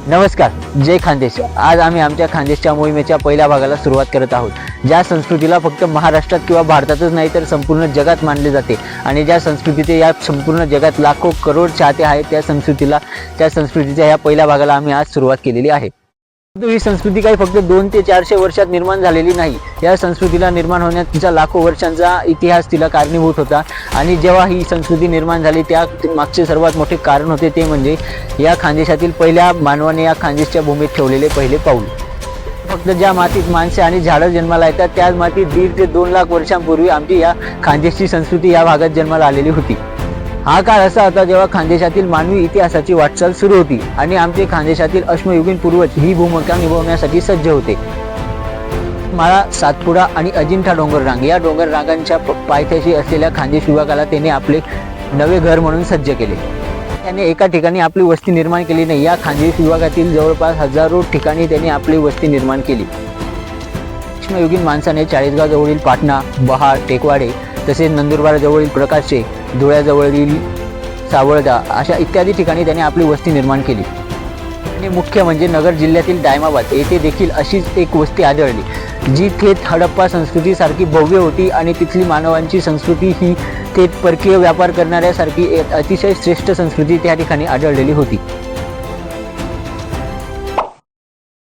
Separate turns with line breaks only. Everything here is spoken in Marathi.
नमस्कार, जय खानदेश। आज आम्ही आमच्या खानदेशच्या मोहिमेच्या पहिल्या भागाला सुरुवात करत आहोत। ज्या संस्कृतीला फक्त महाराष्ट्रात किंवा भारतातच नाही तर संपूर्ण जगात मानले जाते आणि ज्या संस्कृतीचे या संपूर्ण जगात लाखो करोड चाहते आहेत, त्या संस्कृतीच्या या पहिल्या भागाला आम्ही आज सुरुवात केलेली आहे। ही संस्कृती काही फक्त 2 ते 400 वर्षात निर्माण झालेली नाही। या संस्कृतीला निर्माण होण्याचा लाखो वर्षांचा इतिहास तिला कारणीभूत होता आणि जेव्हा ही संस्कृती निर्माण झाली त्या मागचे सर्वात मोठे कारण होते ते म्हणजे या खानदेशातील पहिल्या मानवाने या खानदेशच्या भूमीत ठेवलेले पहिले पाऊल। फक्त ज्या मातीत माणसे आणि झाडं जन्माला येतात त्याच मातीत 1.5 ते 2 लाख वर्षांपूर्वी आमची या खानदेशची संस्कृती या भागात जन्माला आलेली होती। हा काळ असा होता जेव्हा खानदेशातील मानवी इतिहासाची वाटचाल सुरू होती आणि आमचे खानदेशातील अश्मयुगीन पूर्वज ही भूमिका निभावण्यासाठी सज्ज होते। माळा, सातपुडा आणि अजिंठा डोंगररांग या डोंगररांगांच्या पायथ्याशी असलेल्या खानदेश विभागाला त्याने आपले नवे घर म्हणून सज्ज केले। त्याने एका ठिकाणी आपली वस्ती निर्माण केली नाही, या खानदेश विभागातील जवळपास हजारो ठिकाणी त्यांनी आपली वस्ती निर्माण केली। अश्मयुगीन माणसाने चाळीसगाव जवळील पाटणा, बहाड, टेकवाडे तसेच नंदुरबार जवळील प्रकाशे, धुळ्याजवळील सावळदा अशा इत्यादी ठिकाणी त्याने आपली वस्ती निर्माण केली। आणि मुख्य म्हणजे नगर जिल्ह्यातील दायमाबाद येथे देखील अशीच एक वस्ती आढळली जी थेट हडप्पा संस्कृतीसारखी भव्य होती आणि तिथली मानवांची संस्कृती ही थेट परकीय व्यापार करणाऱ्यासारखी अतिशय श्रेष्ठ संस्कृती त्या ठिकाणी आढळलेली होती।